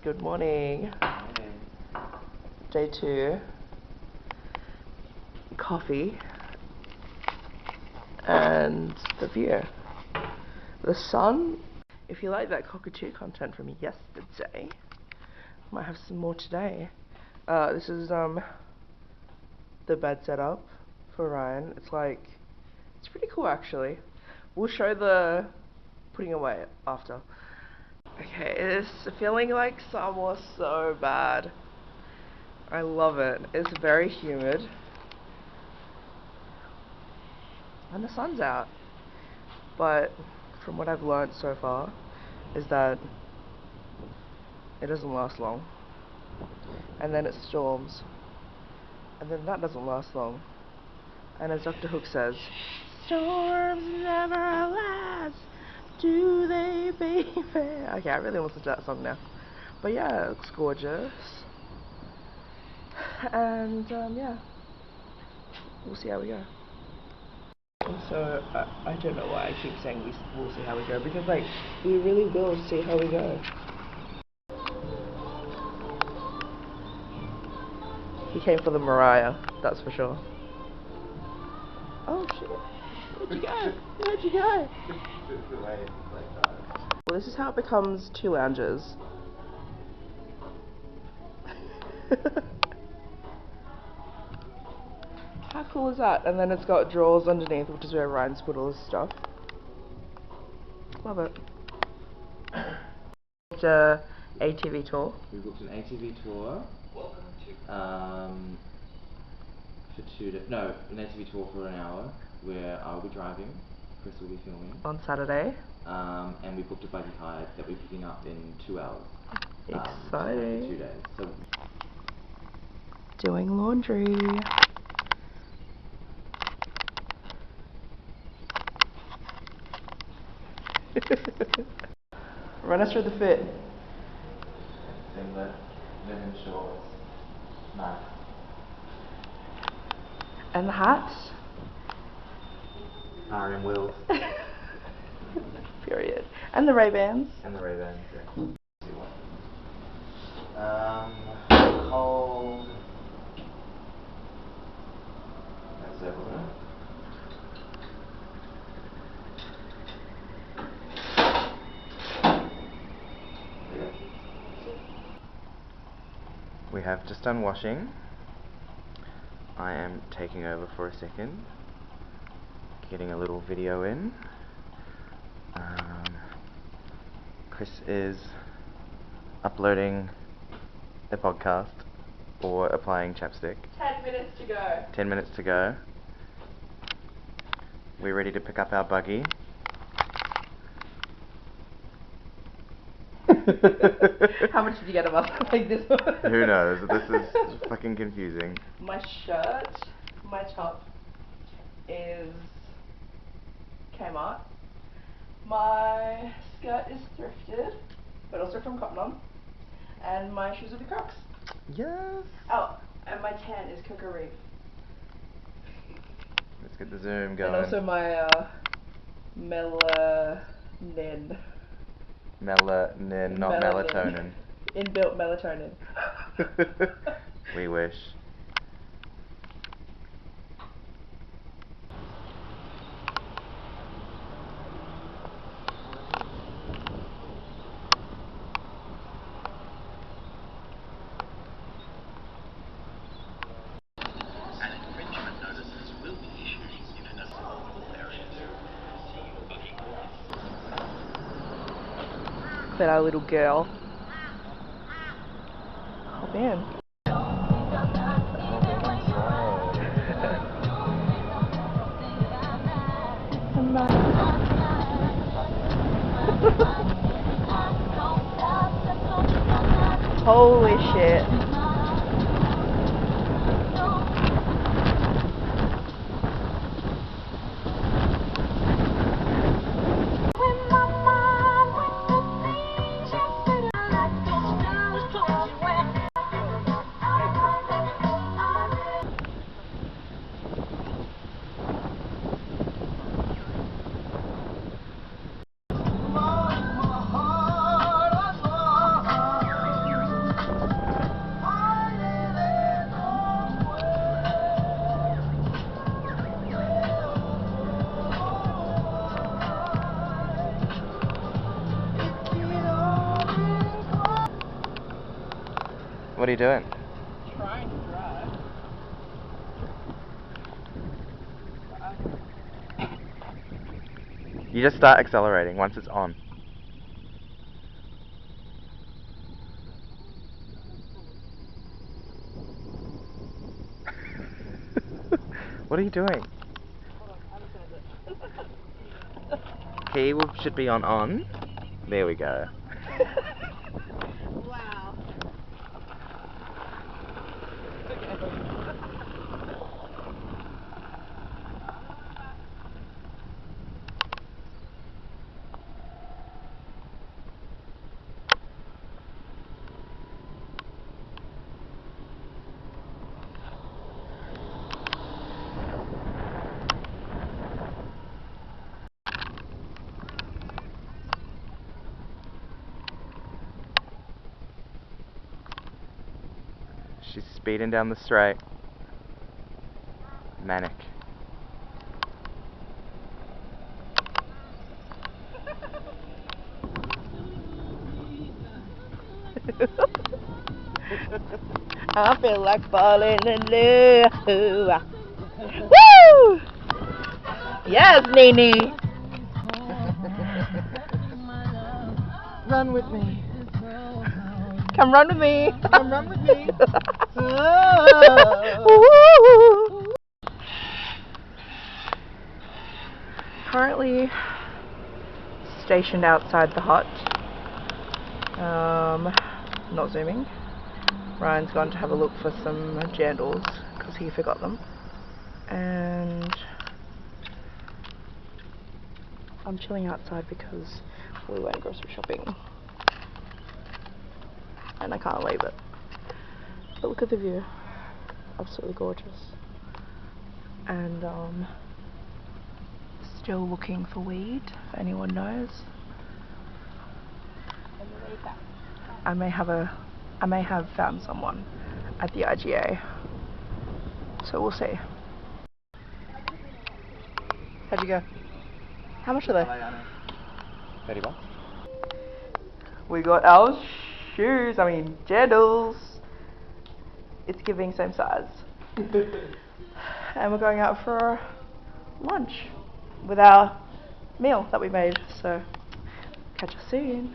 Good morning. Day 2. Coffee. And the view. The sun. If you like that cockatoo content from yesterday, might have some more today. This is the bed setup for Ryan. It's pretty cool actually. We'll show the putting away after. Okay, it's feeling like summer so bad. I love it. It's very humid. And the sun's out. But from what I've learned so far is that it doesn't last long. And then it storms. And then that doesn't last long. And as Dr. Hook says, storms never last, do they, baby? Okay, I really listen to that song now. But yeah, it looks gorgeous. And yeah, we'll see how we go. And so I don't know why I keep saying we'll see how we go, because we really will see how we go. He came for the Mariah, that's for sure. Oh shit, where'd you go? Where'd you go? Well, this is how it becomes 2 lounges. How cool is that? And then it's got drawers underneath, which is where Ryan's put all his stuff. Love it. Booked a ATV tour. We booked an ATV tour. For 2 days. No, an ATV tour for an hour, where I'll be driving, Chris will be filming. On Saturday. And we booked a buggy hire that we're picking up in 2 hours. Exciting. For 2 days. So doing laundry. Run us through the fit. Singlet, linen shorts, nice. And the hat? RM wheels. Period. And the Ray-Bans. And the Ray-Bans, yeah. Cold. That's it, wasn't it? We have just done washing. I am taking over for a second, getting a little video in. Chris is uploading the podcast or applying chapstick. 10 minutes to go. 10 minutes to go. We're ready to pick up our buggy. How much did you get of us like this one? Who knows? This is fucking confusing. My shirt, my top is Kmart. My skirt is thrifted, but also from Cotton On. And my shoes are the Crocs. Yes. Oh, and my tan is Coco Reef. Let's get the zoom going. And also my melanin. Melanin, not melatonin. Inbuilt melatonin. We wish. But our little girl. Hop in. Holy shit. What are you doing? Trying to drive. You just start accelerating once it's on. What are you doing? Key should be on. There we go. Wow. She's speeding down the straight. Manic. I feel like falling in love. Woo! Yes, Nene. Run with me. Come run with me. Come run with me. Woo! Currently stationed outside the hut. Not zooming. Ryan's gone to have a look for some jandals because he forgot them. And I'm chilling outside because we went grocery shopping. And I can't leave it. But look at the view. Absolutely gorgeous. And still looking for weed, if anyone knows. I may have found someone at the IGA. So we'll see. How'd you go? How much are they? $30. We got our shoes, jandals. It's giving same size. And we're going out for lunch with our meal that we made. So catch us soon.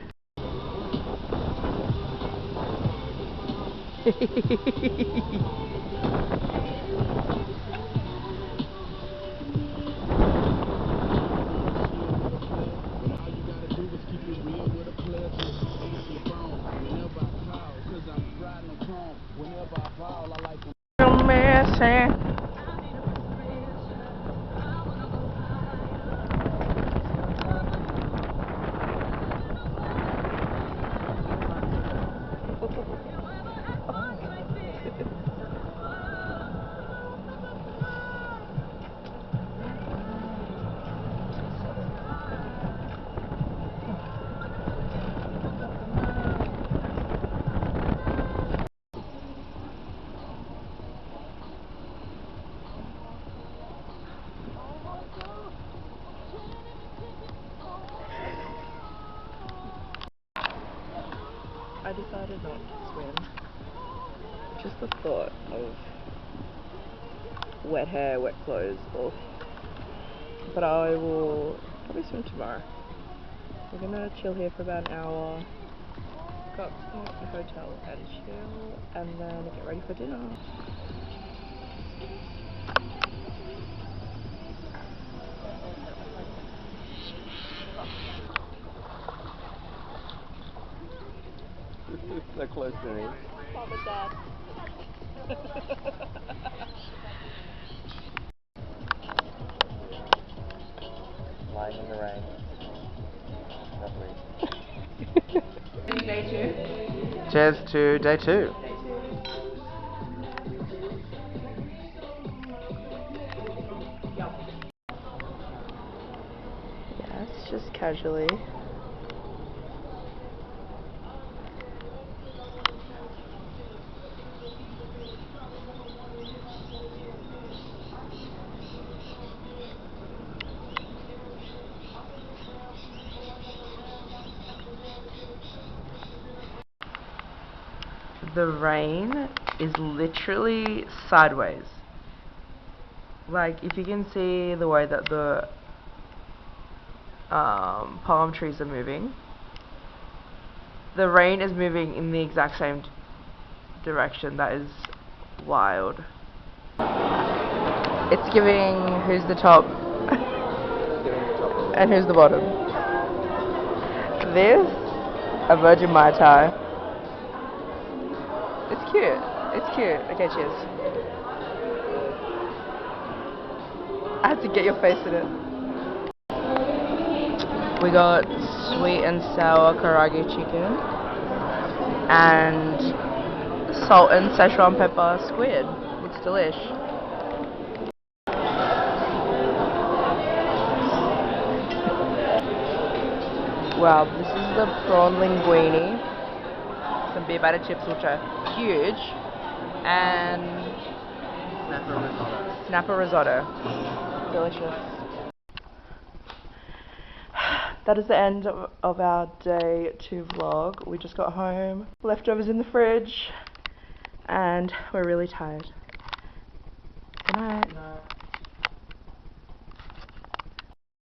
I decided not to swim. Just the thought of wet hair, wet clothes, ugh. But I will probably swim tomorrow. We're gonna chill here for about an hour, go up to the hotel and chill, and then get ready for dinner. So close to me. Mom and Dad. Lying in the rain. Lovely. Day 2. Cheers to day 2. Yes, just casually. the rain is literally sideways. Like, if you can see the way that the palm trees are moving, the rain is moving in the exact same direction. That is wild. It's giving who's the top and who's the bottom. This, a Virgin Mai Tai. It's cute. It's cute. Okay, cheers. I had to get your face in it. We got sweet and sour karaage chicken and salt and Szechuan pepper squid. It's delish. Wow, this is the prawn linguine, some beer batter chips which are huge, and snapper risotto. Delicious. That is the end of our day 2 vlog. We just got home, leftovers in the fridge, and we're really tired. Good night.